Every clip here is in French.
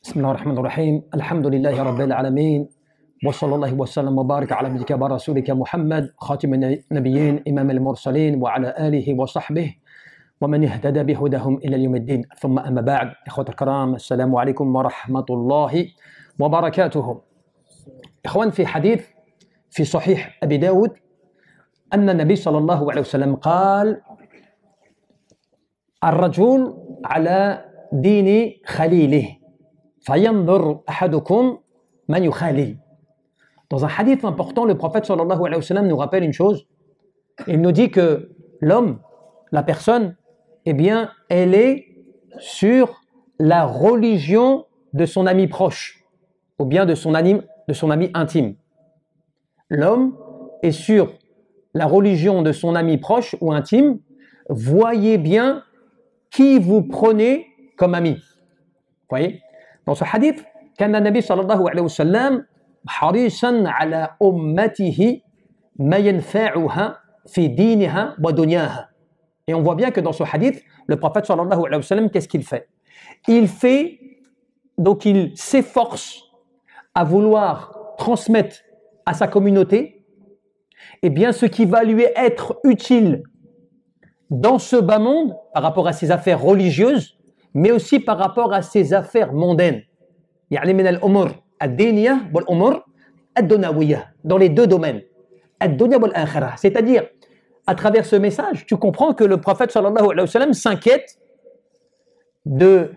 بسم الله الرحمن الرحيم الحمد لله رب العالمين وصلى الله وسلم وبارك على عبدك ورسولك محمد خاتم النبيين إمام المرسلين وعلى آله وصحبه ومن اهتدى بهداهم إلى اليوم الدين ثم أما بعد إخوة الكرام السلام عليكم ورحمة الله وبركاته. إخوان في حديث في صحيح أبي داود أن النبي صلى الله عليه وسلم قال الرجل على دين خليله فينظر أحدكم من يخالل. Dans un hadith important, le prophète sallallahu alayhi wa sallam nous rappelle une chose. Il nous dit que l'homme, la personne, eh bien, elle est sur la religion de son ami proche, ou bien de son ami intime. L'homme est sur la religion de son ami proche ou intime. Voyez bien qui vous prenez comme ami. Vous voyez? Dans ce hadith, كان النبي صلى الله عليه وسلم حريصا على أمته ما ينفعها في دينها ودنياها. Et on voit bien que dans ce hadith, le prophète sallallahu alayhi wa sallam, qu'est-ce qu'il fait? Il s'efforce à vouloir transmettre à sa communauté, eh bien, ce qui va lui être utile dans ce bas monde par rapport à ses affaires religieuses, mais aussi par rapport à ses affaires mondaines. يعني من الأمور الدينية والأمور الدنيوية, dans les deux domaines, الدنيا والآخرة. C'est-à-dire, à travers ce message, tu comprends que le prophète sallallahu alayhi wa sallam s'inquiète de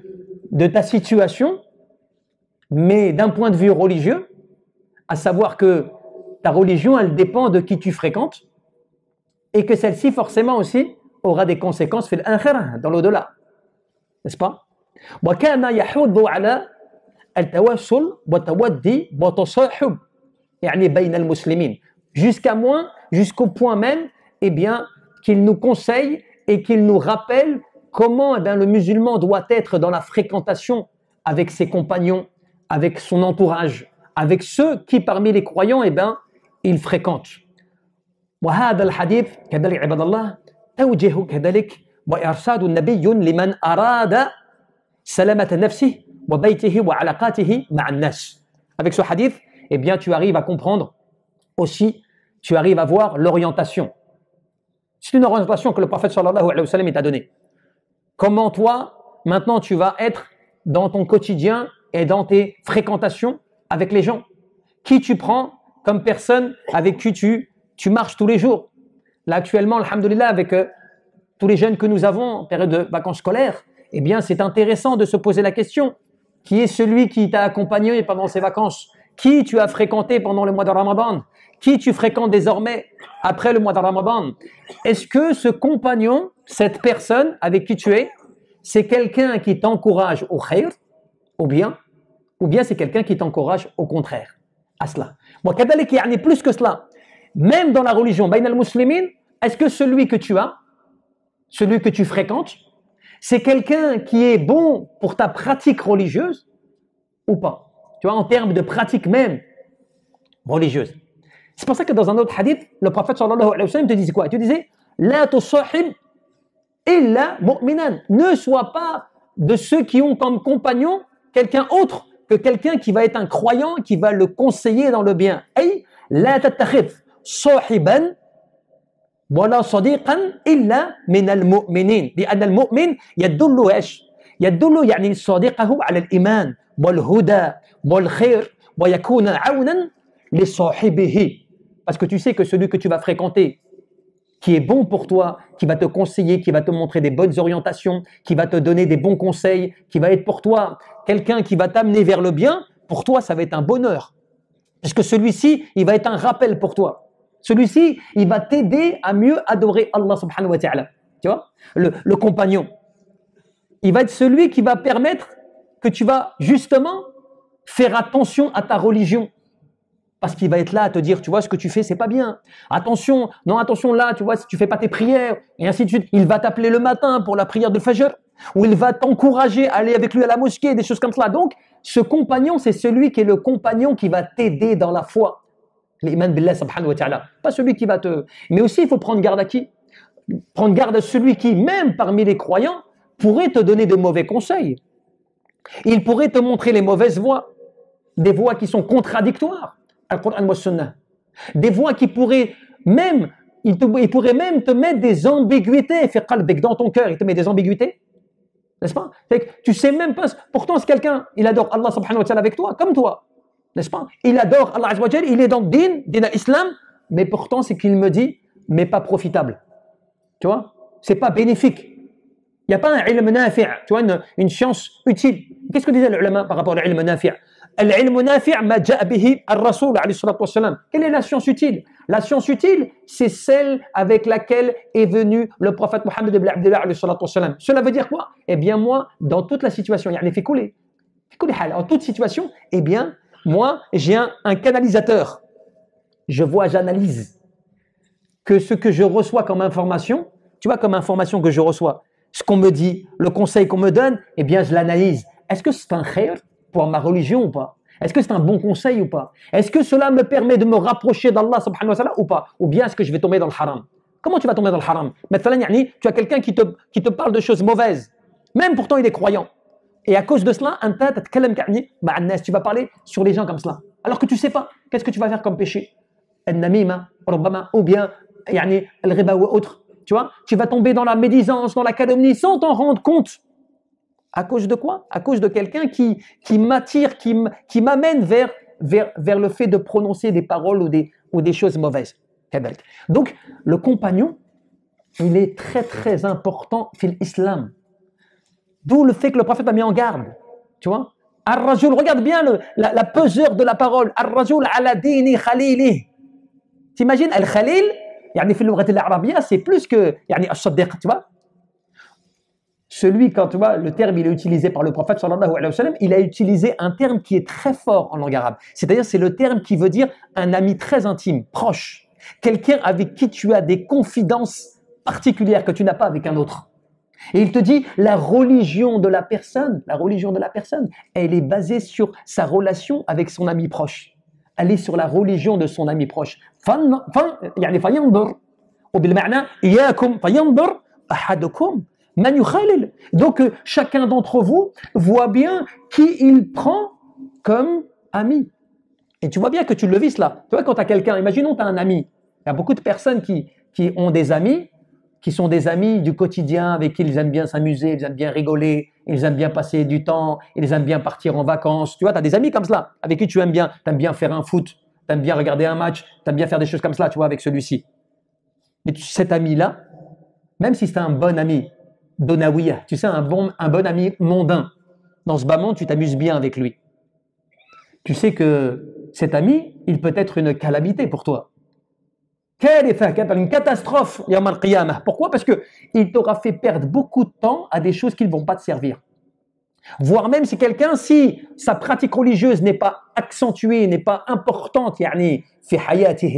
ta situation, mais d'un point de vue religieux, à savoir que ta religion, elle dépend de qui tu fréquentes, et que celle-ci, forcément aussi, aura des conséquences في الآخرة, dans l'au-delà. N'est-ce pas? وكان يحض على التواصل والتودي والتصاحب يعني بين المسلمين, jusqu'au point même, eh bien, qu'il nous conseille et qu'il nous rappelle comment, eh bien, le musulman doit être dans la fréquentation avec ses compagnons, avec son entourage, avec ceux qui parmi les croyants, eh bien, il fréquente. وهذا الحديث كذلك عباد الله توجيه كذلك وإرشاد النبي لمن أراد سلامة نفسه وبيته وعلاقاته مع الناس. Avec ce hadith, eh bien, tu arrives à comprendre aussi, tu arrives à voir l'orientation. C'est une orientation que le prophète sallallahu alayhi wa sallam t'a donnée. Comment toi, maintenant, tu vas être dans ton quotidien et dans tes fréquentations avec les gens. Qui tu prends comme personne avec qui tu marches tous les jours. Là, actuellement, alhamdoulilah, avec tous les jeunes que nous avons en période de vacances scolaires, eh bien, c'est intéressant de se poser la question. Qui est celui qui t'a accompagné pendant ces vacances? Qui tu as fréquenté pendant le mois de Ramadan? Qui tu fréquentes désormais après le mois de Ramadan? Est-ce que ce compagnon, cette personne avec qui tu es, c'est quelqu'un qui t'encourage au khayr, ou bien c'est quelqu'un qui t'encourage au contraire à cela? Moi, kadalik yani plus que cela, même dans la religion, bain al-muslimin, est-ce que celui que tu as, celui que tu fréquentes, c'est quelqu'un qui est bon pour ta pratique religieuse ou pas? Tu vois, en termes de pratique même religieuse. C'est pour ça que dans un autre hadith, le prophète sallallahu alayhi wa sallam te disait quoi? Il te disait La tusahib illa mu'minan. Ne sois pas de ceux qui ont comme compagnon quelqu'un autre que quelqu'un qui va être un croyant, qui va le conseiller dans le bien. Ay la tattakhid sahiban ولا صديقا إلا من المؤمنين لأن المؤمن يدل يعني صديقه على الإيمان والهدى والخير ويكون عونا لصاحبه. Parce que tu sais que celui que tu vas fréquenter, qui est bon pour toi, qui va te conseiller, qui va te montrer des bonnes orientations, qui va te donner des bons conseils, qui va être pour toi quelqu'un qui va t'amener vers le bien, pour toi ça va être un bonheur. Parce que celui-ci, il va être un rappel pour toi. Celui-ci, il va t'aider à mieux adorer Allah subhanahu wa ta'ala. Tu vois? Le compagnon. Il va être celui qui va permettre que tu vas justement faire attention à ta religion. Parce qu'il va être là à te dire, tu vois, ce que tu fais, c'est pas bien. Attention, non, attention là, tu vois, si tu fais pas tes prières, et ainsi de suite. Il va t'appeler le matin pour la prière de Fajr, ou il va t'encourager à aller avec lui à la mosquée, des choses comme cela. Donc, ce compagnon, c'est celui qui est le compagnon qui va t'aider dans la foi. L'iman billah subhanahu wa ta'ala. Pas celui qui va te... Mais aussi, il faut prendre garde à qui? Prendre garde à celui qui, même parmi les croyants, pourrait te donner de mauvais conseils. Il pourrait te montrer les mauvaises voies, des voies qui sont contradictoires, Al-Qur'an wa Sunnah. Des voies qui pourraient même, il pourrait même te mettre des ambiguïtés, dans ton cœur, il te met des ambiguïtés. N'est-ce pas? Tu sais même pas, pourtant c'est quelqu'un, il adore Allah subhanahu wa ta'ala avec toi, comme toi. N'est-ce pas? Il adore Allah azza wa jalla, il est dans le din al-Islam, mais pourtant c'est qu'il me dit, mais pas profitable. Tu vois? C'est pas bénéfique. Il n'y a pas un ilm nafi', tu vois, une science utile. Qu'est-ce que disait l'ulama par rapport à l'ilm nafi'? L'ilm nafi' ma ja'a bihi ar-rasoul alayhi salatu wa salam. Quelle est la science utile? La science utile, c'est celle avec laquelle est venu le prophète Mohammed ibn Abdullah alayhi salatu wa salam. Cela veut dire quoi? Eh bien moi, dans toute la situation, en toute situation, eh bien moi, j'ai un canalisateur. Je vois, j'analyse que ce que je reçois comme information, tu vois, comme information que je reçois, ce qu'on me dit, le conseil qu'on me donne, eh bien je l'analyse. Est-ce que c'est un khair pour ma religion ou pas? Est-ce que c'est un bon conseil ou pas? Est-ce que cela me permet de me rapprocher d'Allah subhanahu wa ta'ala ou pas? Ou bien est-ce que je vais tomber dans le haram? Comment tu vas tomber dans le haram? Tu as quelqu'un qui te parle de choses mauvaises, même pourtant il est croyant. Et à cause de cela, tu vas parler sur les gens comme cela. Alors que tu ne sais pas, qu'est-ce que tu vas faire comme péché? Ou bien al-riba ou autre. Tu vois, tu vas tomber dans la médisance, dans la calomnie sans t'en rendre compte. À cause de quoi? À cause de quelqu'un qui m'attire, qui m'amène vers le fait de prononcer des paroles ou des choses mauvaises. Donc, le compagnon, il est très très important fil islam. D'où le fait que le prophète a mis en garde. Tu vois? Ar-rajul, regarde bien la peseur de la parole. Ar-rajul ala dini khalili. T'imagines, al-khalil, في اللغة العربية, c'est plus que الصديق, tu vois. Celui, quand tu vois, le terme il est utilisé par le prophète sallallahu alayhi wa sallam, il a utilisé un terme qui est très fort en langue arabe. C'est-à-dire, c'est le terme qui veut dire un ami très intime, proche. Quelqu'un avec qui tu as des confidences particulières que tu n'as pas avec un autre. Et il te dit, la religion de la personne, elle est basée sur sa relation avec son ami proche. Elle est sur la religion de son ami proche. Donc chacun d'entre vous voit bien qui il prend comme ami. Et tu vois bien que tu le vis là. Tu vois, quand tu as quelqu'un, imaginons tu as un ami. Il y a beaucoup de personnes qui ont des amis, qui sont des amis du quotidien, avec qui ils aiment bien s'amuser, ils aiment bien rigoler, ils aiment bien passer du temps, ils aiment bien partir en vacances. Tu vois, tu as des amis comme cela, avec qui tu aimes bien faire un foot, tu aimes bien regarder un match, tu aimes bien faire des choses comme cela, tu vois, avec celui-ci. Mais cet ami-là, même si c'est un bon ami, donawiya, tu sais, un bon ami mondain, dans ce bas monde, tu t'amuses bien avec lui. Tu sais que cet ami, il peut être une calamité pour toi. Une catastrophe. Pourquoi? Parce qu'il t'aura fait perdre beaucoup de temps à des choses qui ne vont pas te servir. Voire même si quelqu'un, si sa pratique religieuse n'est pas accentuée, n'est pas importante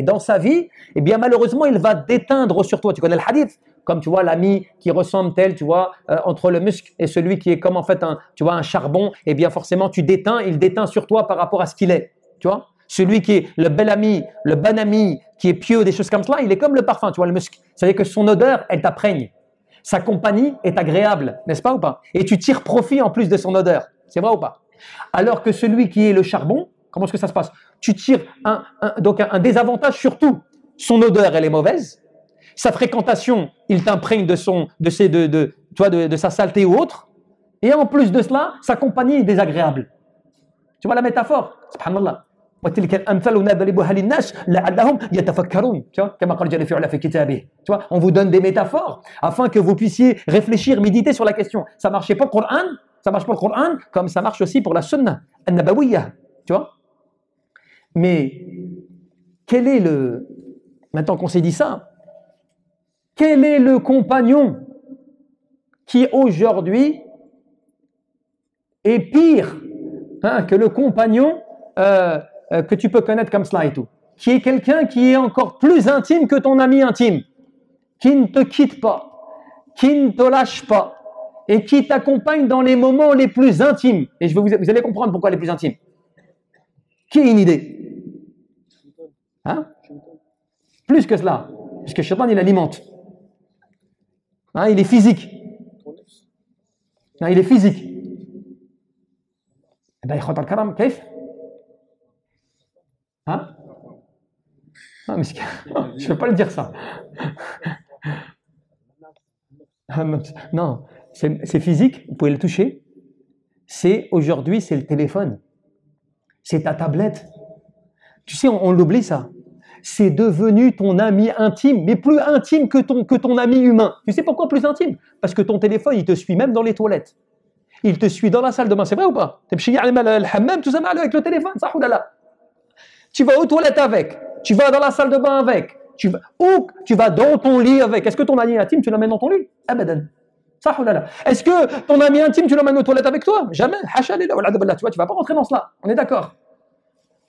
dans sa vie, eh bien malheureusement il va déteindre sur toi. Tu connais le hadith? Comme tu vois l'ami qui ressemble tel, tu vois, entre le musc et celui qui est comme en fait un charbon, eh bien forcément il déteint sur toi par rapport à ce qu'il est. Tu vois? Celui qui est le bel ami, le bon ami, qui est pieux, des choses comme cela, il est comme le parfum, tu vois, le musc. C'est-à-dire que son odeur, elle t'imprègne. Sa compagnie est agréable, n'est-ce pas ou pas? Et tu tires profit en plus de son odeur. C'est vrai ou pas? Alors que celui qui est le charbon, comment est-ce que ça se passe? Tu tires donc un désavantage sur tout. Son odeur, elle est mauvaise. Sa fréquentation, il t'imprègne de sa saleté ou autre. Et en plus de cela, sa compagnie est désagréable. Tu vois la métaphore? Subhanallah. وتلك الأمثال نضربها للناس لعلهم يتفكرون. Tu vois, كما قال جل في علا في كتابه. Tu vois, on vous donne des métaphores afin que vous puissiez réfléchir, méditer sur la question. Ça marchait pour le Coran, ça marche pour le Coran comme ça marche aussi pour la Sunna an-Nabawiyya. Tu vois? Mais quel est maintenant qu'on s'est dit ça, quel est le compagnon qui aujourd'hui est pire que le compagnon que tu peux connaître comme cela et tout, qui est quelqu'un qui est encore plus intime que ton ami intime, qui ne te quitte pas, qui ne te lâche pas et qui t'accompagne dans les moments les plus intimes. Et vous allez comprendre pourquoi les plus intimes. Qui a une idée? Plus que cela, puisque Shaitan il alimente. Il est physique. Il est physique. Ben, إخوة الكرام كيف؟ Hein? Ah, mais je ne peux pas le dire ça. Non, c'est physique, vous pouvez le toucher. C'est aujourd'hui, c'est le téléphone. C'est ta tablette. Tu sais, on l'oublie ça. C'est devenu ton ami intime, mais plus intime que ton ami humain. Tu sais pourquoi plus intime? Parce que ton téléphone, il te suit même dans les toilettes. Il te suit dans la salle de bain, c'est vrai ou pas? Tu vas le hammam, tout ça avec le téléphone, ça ou là. Tu vas aux toilettes avec, tu vas dans la salle de bain avec, ou tu vas dans ton lit avec. Est-ce que ton ami intime, tu l'emmènes dans ton lit? Abadan. Ça ou là. Est-ce que ton ami intime, tu l'emmènes aux toilettes avec toi? Jamais. Hacha lillah wal adab, tu vois, tu vas pas rentrer dans cela. On est d'accord?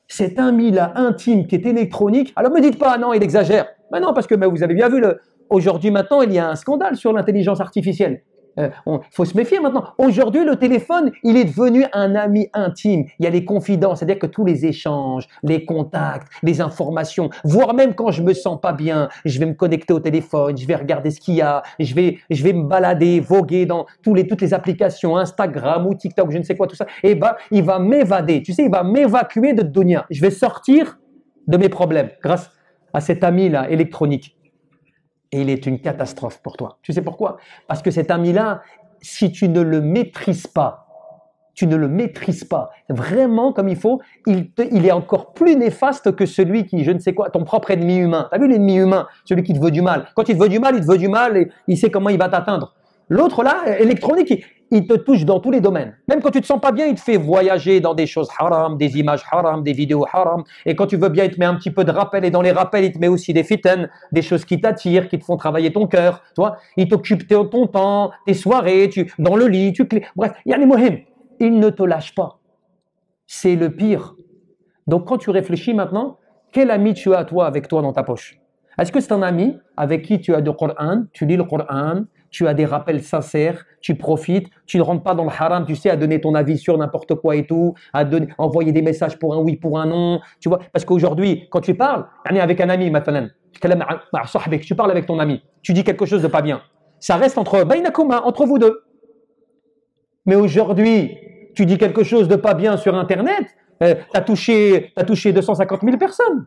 Cet ami-là intime qui est électronique, alors me dites pas, non, il exagère. Mais non, parce que vous avez bien vu, aujourd'hui maintenant, il y a un scandale sur l'intelligence artificielle. Il faut se méfier maintenant. Aujourd'hui, le téléphone, il est devenu un ami intime. Il y a les confidences, c'est-à-dire que tous les échanges, les contacts, les informations, voire même quand je me sens pas bien, je vais me connecter au téléphone, je vais regarder ce qu'il y a, je vais me balader, voguer dans toutes les applications, Instagram ou TikTok, je ne sais quoi, tout ça. Et il va m'évader. Tu sais, il va m'évacuer de dunya. Je vais sortir de mes problèmes grâce à cet ami-là électronique. Et il est une catastrophe pour toi. Tu sais pourquoi? Parce que cet ami-là, si tu ne le maîtrises pas, vraiment comme il faut, il est encore plus néfaste que celui qui, je ne sais quoi, ton propre ennemi humain. Tu as vu l'ennemi humain? Celui qui te veut du mal. Quand il te veut du mal, il te veut du mal et il sait comment il va t'atteindre. L'autre là, électronique, il te touche dans tous les domaines. Même quand tu te sens pas bien, il te fait voyager dans des choses haram, des images haram, des vidéos haram. Et quand tu veux bien, il te met un petit peu de rappel. Et dans les rappels, il te met aussi des fitanes, des choses qui t'attirent, qui te font travailler ton cœur. Tu vois, il t'occupe ton temps, tes soirées, dans le lit, bref, il y a les mohim. Il ne te lâche pas. C'est le pire. Donc quand tu réfléchis maintenant, quel ami tu as toi avec toi dans ta poche? Est-ce que c'est un ami avec qui tu as du Coran, tu lis le Coran, tu as des rappels sincères, tu profites, tu ne rentres pas dans le haram, tu sais, à donner ton avis sur n'importe quoi et tout, envoyer des messages pour un oui, pour un non, tu vois? Parce qu'aujourd'hui, quand tu parles, avec un ami, tu parles avec ton ami, tu dis quelque chose de pas bien, ça reste entre vous deux. Mais aujourd'hui, tu dis quelque chose de pas bien sur Internet, t'as touché 250 000 personnes.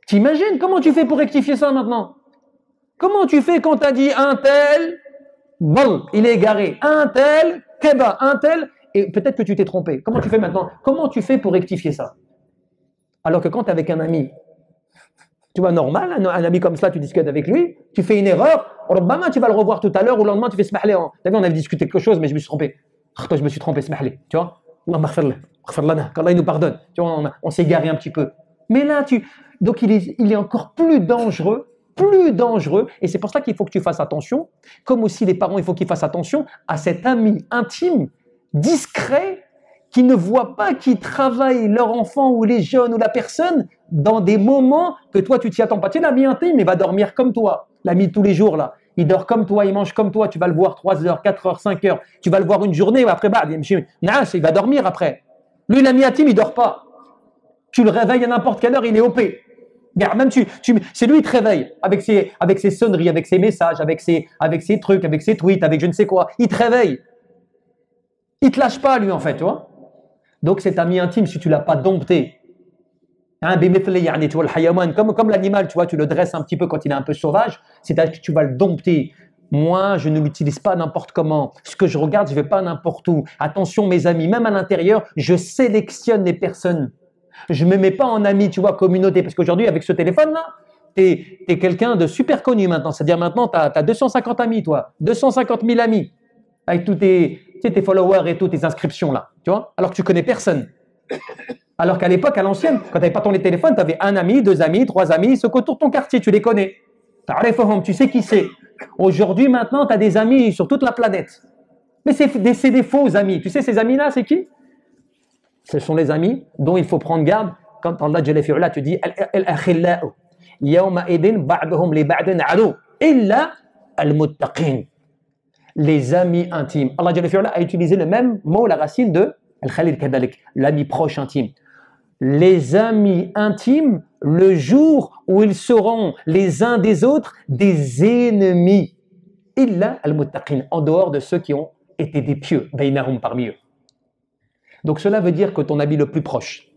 T'imagines comment tu fais pour rectifier ça maintenant? Comment tu fais quand tu as dit un tel, bon, il est égaré, un tel, keba, un tel, et peut-être que tu t'es trompé. Comment tu fais maintenant? Comment tu fais pour rectifier ça? Alors que quand tu es avec un ami, tu vois, normal, un ami comme ça, tu discutes avec lui, tu fais une erreur, tu vas le revoir tout à l'heure, ou le lendemain, tu fais smahli. T'as vu, on avait discuté quelque chose, mais je me suis trompé. Je me suis trompé, smahli, tu vois? Qu'Allah nous pardonne. Tu vois, on s'est égaré un petit peu. Mais là, donc il est encore plus dangereux, et c'est pour ça qu'il faut que tu fasses attention, comme aussi les parents, il faut qu'ils fassent attention à cet ami intime, discret, qui ne voit pas, qui travaille leur enfant ou les jeunes ou la personne dans des moments que toi tu t'y attends pas. Tu sais, l'ami intime, il va dormir comme toi, l'ami de tous les jours là, il dort comme toi, il mange comme toi, tu vas le voir 3 heures, 4 heures, 5 heures, tu vas le voir une journée, après il va dormir après. Lui, l'ami intime, il dort pas. Tu le réveilles à n'importe quelle heure, il est OP. Même c'est lui qui te réveille avec ses sonneries, avec ses messages, avec ses trucs, avec ses tweets, avec je ne sais quoi. Il te réveille. Il te lâche pas lui en fait, tu vois. Donc cet ami intime, si tu l'as pas dompté, comme l'animal, tu vois, tu le dresses un petit peu quand il est un peu sauvage, c'est-à-dire que tu vas le dompter. Moi, je ne l'utilise pas n'importe comment. Ce que je regarde, je vais pas n'importe où. Attention mes amis, même à l'intérieur, je sélectionne les personnes. Je ne me mets pas en ami, tu vois, communauté. Parce qu'aujourd'hui, avec ce téléphone-là, tu es quelqu'un de super connu maintenant. C'est-à-dire maintenant, tu as 250 amis, toi. 250 000 amis. Avec tous tes followers et toutes tes inscriptions, là. Tu vois? Alors que tu connais personne. Alors qu'à l'époque, à l'ancienne, quand tu n'avais pas ton téléphone, tu avais un ami, 2 amis, 3 amis, ceux qui autour de ton quartier, tu les connais. Tu sais qui c'est. Aujourd'hui, maintenant, tu as des amis sur toute la planète. Mais c'est des faux amis. Tu sais, ces amis-là, c'est qui? Ce sont les amis dont il faut prendre garde quand Allah Jalla fi'ala te dit al-akhillau yawma idin ba'duhum li ba'din adu illa al-muttaqin. Les amis intimes. Allah Jalla fi'ala a utilisé le même mot, la racine de al-khalil kadalik, l'ami proche intime. Les amis intimes, le jour où ils seront les uns des autres des ennemis. Illa al-muttaqin, en dehors de ceux qui ont été des pieux, bainahum parmi eux. Donc cela veut dire que ton ami le plus proche,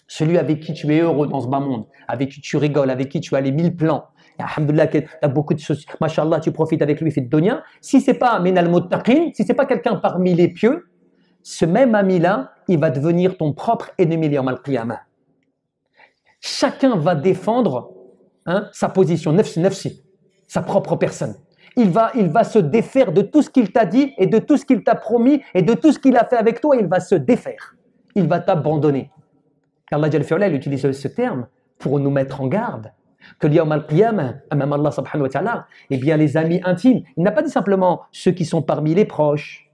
celui avec qui tu es heureux dans ce bas monde, avec qui tu rigoles, avec qui tu as les 1000 plans, et alhamdoulilah, tu as beaucoup de choses, mashallah, tu profites avec lui, fait de dunya. Si ce n'est pas minal muttaqin, si ce n'est pas quelqu'un parmi les pieux, ce même ami-là, il va devenir ton propre ennemi yawm al-qiyamah. Chacun va défendre sa position, nafsi, sa propre personne. Il va se défaire de tout ce qu'il t'a dit et de tout ce qu'il t'a promis et de tout ce qu'il a fait avec toi, il va se défaire. Il va t'abandonner. Allah Jalla fi'ala, il utilise ce terme pour nous mettre en garde. Que l'yawm al-qiyamah, amam Allah subhanahu wa ta'ala, eh bien les amis intimes, il n'a pas dit simplement ceux qui sont parmi les proches,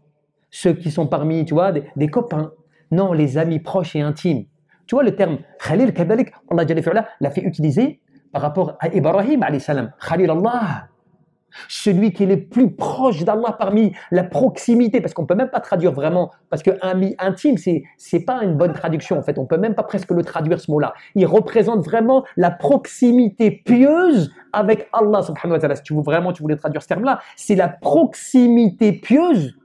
ceux qui sont parmi, tu vois, des copains. Non, les amis proches et intimes. Tu vois le terme Khalil kadalik, Allah Jalla fi'ala l'a fait utiliser par rapport à Ibrahim alayhi salam. Khalil Allah, celui qui est le plus proche d'Allah parmi la proximité, parce qu'on ne peut même pas traduire vraiment, parce que ami intime, c'est pas une bonne traduction en fait, on ne peut même pas presque le traduire ce mot-là. Il représente vraiment la proximité pieuse avec Allah subhanahu wa ta'ala. Si tu voulais traduire ce terme-là, c'est la proximité pieuse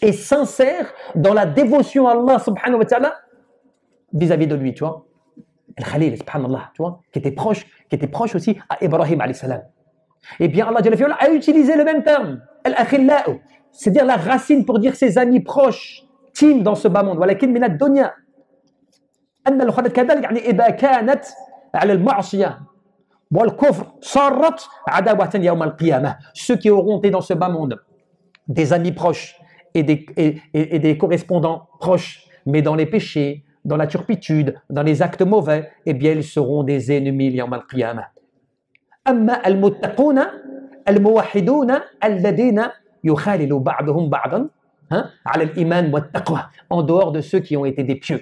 et sincère dans la dévotion à Allah subhanahu wa ta'ala vis-à-vis de lui, tu vois. Al-Khalil, subhanallah, tu vois, qui était proche aussi à Ibrahim alayhi salam. Eh bien, Allah Jalla fi'ala a utilisé le même terme, al-akhillau, c'est-à-dire la racine pour dire ses amis proches, team dans ce bas monde. Walakin min ad-dunya. Anna al-khalat kadhalik, yani idha kanat ala al-ma'siyah wal kufr sarat adawatan yawm al-qiyamah. Ceux qui auront été dans ce bas monde, des amis proches et des correspondants proches, mais dans les péchés, dans la turpitude, dans les actes mauvais, eh bien, ils seront des ennemis yawm al-qiyamah. أما المتقون الموحدون الذين يخالل بعضهم بعضا على الإيمان والتقوى, en dehors de ceux qui ont été des pieux,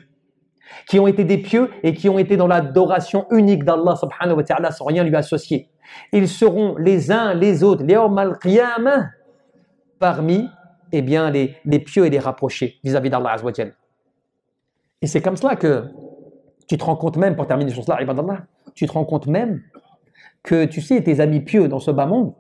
et qui ont été dans l'adoration unique d'Allah subhanahu wa ta'ala sans rien lui associer. Ils seront les uns les autres, yawm al-qiyamah, parmi bien, les pieux et les rapprochés vis-à-vis d'Allah azza wa jal. Et c'est comme cela que tu te rends compte même, pour terminer sur cela, ibadallah, tu te rends compte même que tu sais, tes amis pieux dans ce bas monde,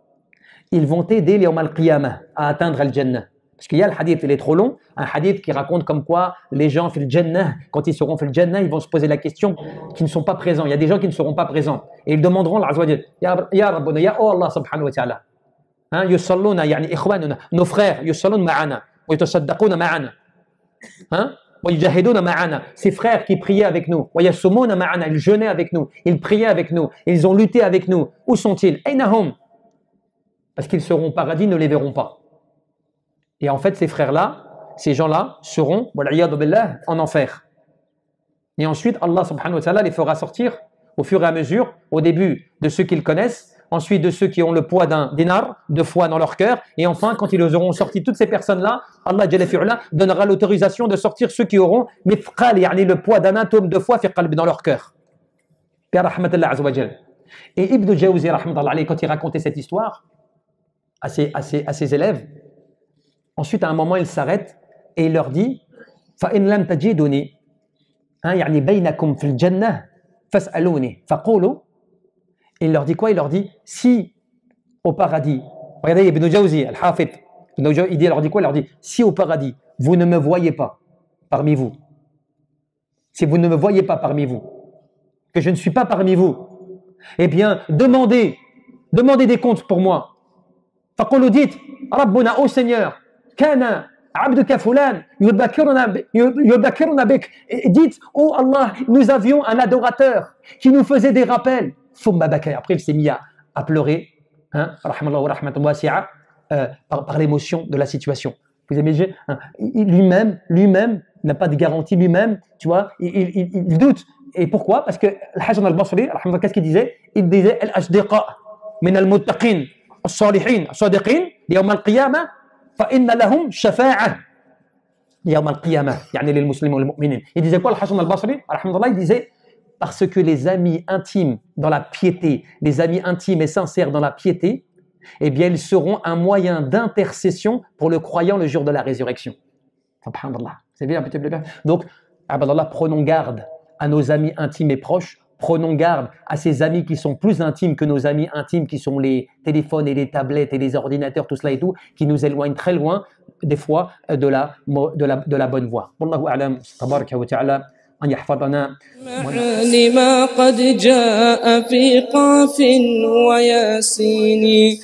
ils vont t'aider yawm al-qiyamah à atteindre al-jannah. Parce qu'il y a le hadith, il est trop long, un hadith qui raconte comme quoi les gens fil jannah, quand ils seront fil jannah, ils vont se poser la question qui ne sont pas présents. Il y a des gens qui ne seront pas présents. Et ils demanderont à Allah, Ya Rabbuna, Ya Allah subhanahu wa ta'ala. Yusalluna, yani ikhwanuna, nos frères, yusallun ma'ana, wa yutasaddaquna ma'ana. Ces frères qui priaient avec nous, ils jeûnaient avec nous, ils priaient avec nous, ils ont lutté avec nous. Où sont-ils? Parce qu'ils seront au paradis, ne les verront pas. Et en fait, ces frères-là, ces gens-là seront en enfer. Et ensuite, Allah subhanahu wa ta'ala les fera sortir au fur et à mesure, au début de ceux qu'ils connaissent, ensuite de ceux qui ont le poids d'un dinar, de foi dans leur cœur, et enfin, quand ils auront sorti toutes ces personnes-là, Allah Jalla fi'ala donnera l'autorisation de sortir ceux qui auront mithqal, yani le poids d'un atome de foi fi qalbi, dans leur cœur. Et Ibn Jawzi, quand il racontait cette histoire à ses élèves, ensuite à un moment il s'arrête et il leur dit فَإِنْ لَمْ تَجِدُونِي يعني بَيْنَكُمْ فِي الْجَنَّةِ فَاسْأَلُونِي فَقُولُوا. Il leur dit quoi? Il leur dit, si au paradis, regardez Ibn Jawzi, Al-Hafid, il leur dit quoi? Il leur dit, si au paradis, vous ne me voyez pas parmi vous, si vous ne me voyez pas parmi vous, que je ne suis pas parmi vous, eh bien, demandez des comptes pour moi. Faqulu, dites, Rabbuna, ô Seigneur, kana abduka fulan yudhakiruna bik. Dites, oh Allah, nous avions un adorateur qui nous faisait des rappels. Après, il s'est mis à pleurer, par l'émotion de la situation. Vous imaginez, lui-même n'a pas de garantie, lui-même, tu vois, il doute. Et pourquoi? Parce que Al-Hasan al-Basri, qu'est-ce qu'il disait? Il disait Al-Ashdiqa min al-muttaqin as-salihin as-sadiqin yawm al-qiyamah fa inna lahum shafa'ah yawm al-qiyamah, yani lil muslimin wal mu'minin. Il disait quoi, Al-Hasan al-Basri? Il disait, parce que les amis intimes dans la piété, les amis intimes et sincères dans la piété, eh bien, ils seront un moyen d'intercession pour le croyant le jour de la résurrection. Subhanallah. C'est bien, petit. Donc, prenons garde à nos amis intimes et proches Prenons garde à ces amis qui sont plus intimes que nos amis intimes, qui sont les téléphones et les tablettes et les ordinateurs, tout cela et tout, qui nous éloignent très loin, des fois, de la bonne voie. Wallahu a'lam, tabaraka wa ta'ala, an yahfadana. معاني ما قد جاء في قاف وياسين